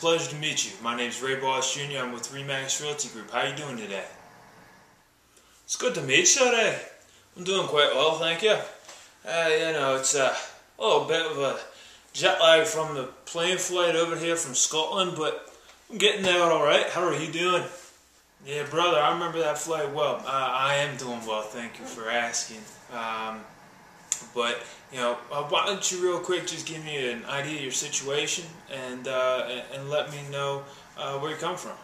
pleasure to meet you. My name is Ray Wallace Jr. I'm with Remax Realty Group. How are you doing today? It's good to meet you, Ray. I'm doing quite well, thank you. It's a little bit of a jet lag from the plane flight over here from Scotland, but I'm getting there all right. How are you doing? Yeah, brother, I remember that flight well. I am doing well, thank you for asking. Why don't you real quick just give me an idea of your situation and let me know where you come from.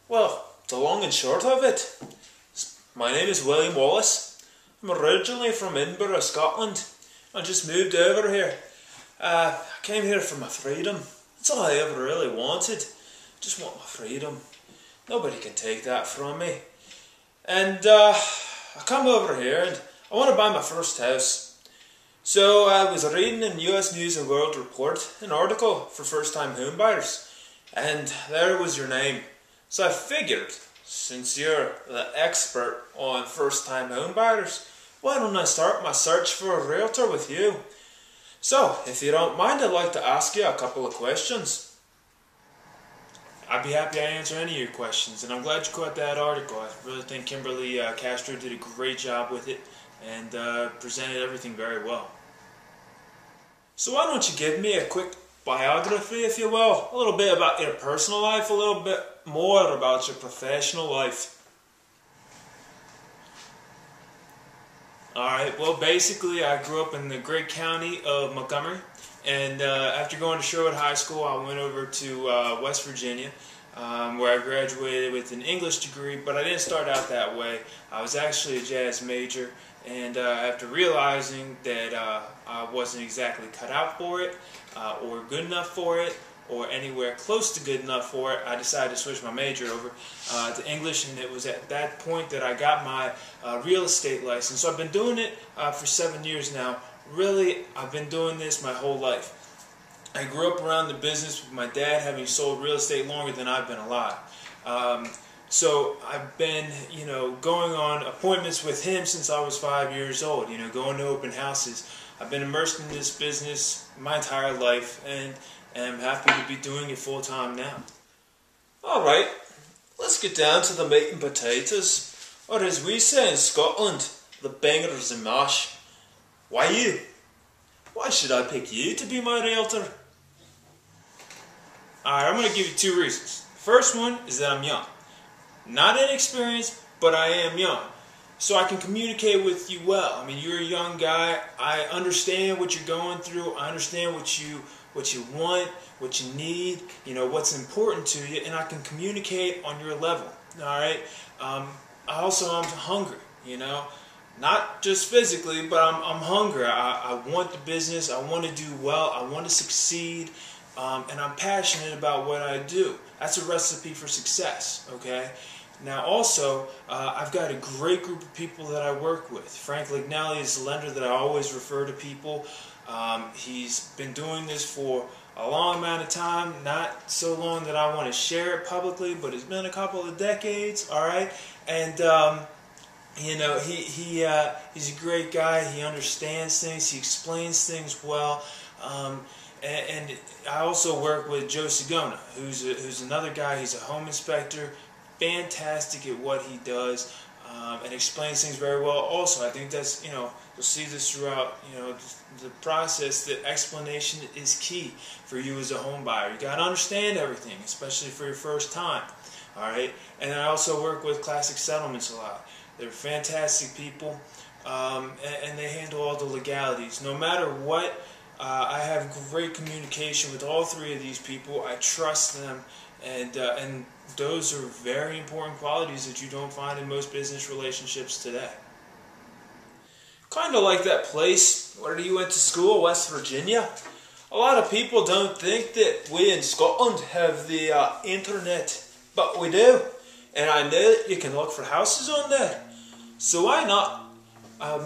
Well, the long and short of it, my name is William Wallace. I'm originally from Edinburgh, Scotland. I just moved over here. I came here for my freedom. That's all I ever really wanted. Just want my freedom. Nobody can take that from me. And I come over here and I want to buy my first house. So I was reading in US News and World Report an article for first-time home buyers, and there was your name. So I figured, since you're the expert on first-time home buyers, why don't I start my search for a realtor with you? So, if you don't mind, I'd like to ask you a couple of questions. I'd be happy to answer any of your questions, and I'm glad you caught that article. I really think Kimberly Castro did a great job with it and presented everything very well. So why don't you give me a quick biography, if you will, a little bit about your personal life, a little bit more about your professional life. Alright, well basically I grew up in the great county of Montgomery, and after going to Sherwood High School I went over to West Virginia, where I graduated with an English degree, but I didn't start out that way. I was actually a jazz major, and after realizing that I wasn't exactly cut out for it, or good enough for it, or anywhere close to good enough for it, I decided to switch my major over to English, and it was at that point that I got my real estate license. So I've been doing it for 7 years now. Really, I've been doing this my whole life. I grew up around the business with my dad, having sold real estate longer than I've been alive. So I've been, going on appointments with him since I was 5 years old, going to open houses. I've been immersed in this business my entire life, and I'm happy to be doing it full time now. Alright, let's get down to the meat and potatoes, or as we say in Scotland, the bangers and mash. Why you? Why should I pick you to be my realtor? Alright, I'm going to give you two reasons. First one is that I'm young. Not inexperienced, but I am young. So I can communicate with you well. I mean, you're a young guy. I understand what you're going through. I understand what you want, what you need, what's important to you, and I can communicate on your level. Alright? I'm hungry, Not just physically, but I'm hungry. I want the business. I want to do well. I want to succeed. And I'm passionate about what I do. That's a recipe for success, okay? Now also, I've got a great group of people that I work with. Frank Lignelli is the lender that I always refer to people. He's been doing this for a long amount of time, not so long that I want to share it publicly, but it's been a couple of decades, alright? And he's a great guy. He understands things. He explains things well. And I also work with Joe Sigona, who's another guy. He's a home inspector, fantastic at what he does, and explains things very well. Also, I think that's, you'll see this throughout, the process, that explanation is key for you as a home buyer. You got to understand everything, especially for your first time. All right, and I also work with Classic Settlements a lot. They're fantastic people, and they handle all the legalities. No matter what, I have great communication with all three of these people. I trust them, and those are very important qualities that you don't find in most business relationships today. Kind of like that place where you went to school, West Virginia. A lot of people don't think that we in Scotland have the internet, but we do. And I know that you can look for houses on there. So why not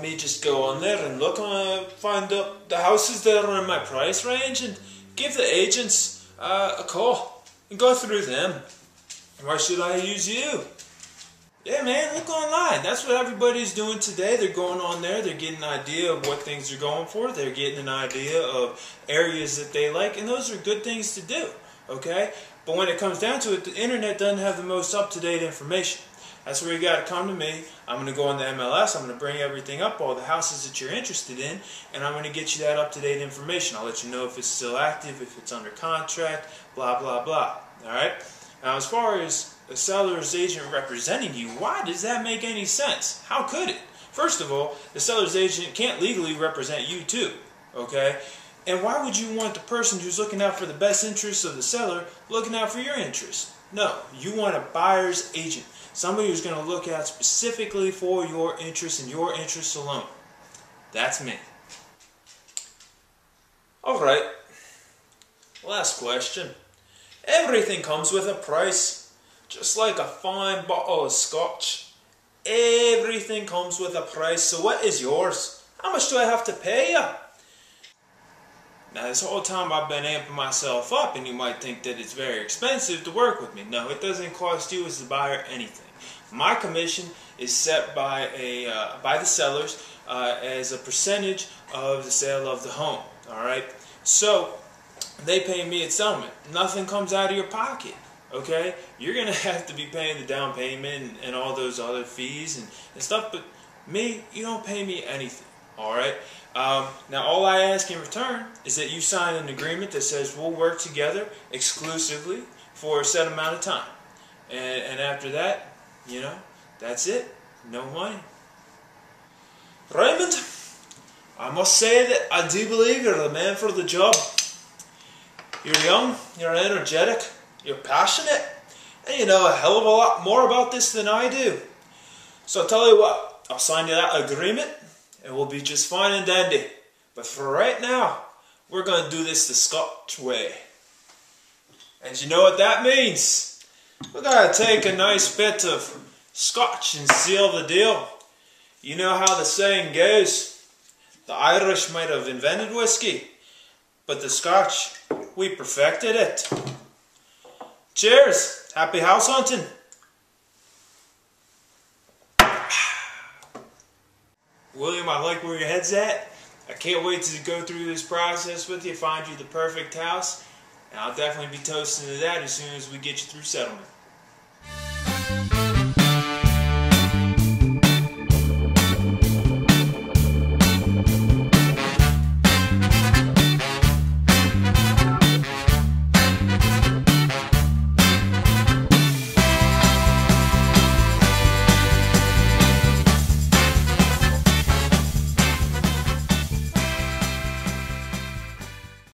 me just go on there and look and find up the houses that are in my price range and give the agents a call and go through them. Why should I use you? Yeah, man, look online. That's what everybody's doing today. They're going on there. They're getting an idea of what things are going for. They're getting an idea of areas that they like, and those are good things to do, okay? But when it comes down to it, the internet doesn't have the most up-to-date information. That's where you got to come to me. I'm going to go on the MLS. I'm going to bring everything up, all the houses that you're interested in, and I'm going to get you that up-to-date information. I'll let you know if it's still active, if it's under contract, blah, blah, blah. All right? Now, as far as a seller's agent representing you, why does that make any sense? How could it? First of all, the seller's agent can't legally represent you too, okay? And why would you want the person who's looking out for the best interests of the seller looking out for your interests? No, you want a buyer's agent, somebody who's going to look out specifically for your interests and your interests alone. That's me. All right, last question. Everything comes with a price. Just like a fine bottle of scotch. Everything comes with a price. So what is yours? How much do I have to pay you? Now this whole time I've been amping myself up, and you might think that it's very expensive to work with me. No, it doesn't cost you as the buyer anything. My commission is set by the sellers as a percentage of the sale of the home. All right, so they pay me at settlement. Nothing comes out of your pocket. Okay, you're gonna have to be paying the down payment and all those other fees and stuff, but me, you don't pay me anything. All right. Now, all I ask in return is that you sign an agreement that says we'll work together exclusively for a set amount of time, and after that, you know, that's it. No money. Raymond, I must say that I do believe you're the man for the job. You're young. You're energetic. You're passionate, and you know a hell of a lot more about this than I do. So I'll tell you what, I'll sign you that agreement, and we'll be just fine and dandy. But for right now, we're going to do this the Scotch way. And you know what that means? We're going to take a nice bit of Scotch and seal the deal. You know how the saying goes, the Irish might have invented whiskey, but the Scotch, we perfected it. Cheers! Happy house hunting! William, I like where your head's at. I can't wait to go through this process with you, find you the perfect house, and I'll definitely be toasting to that as soon as we get you through settlement.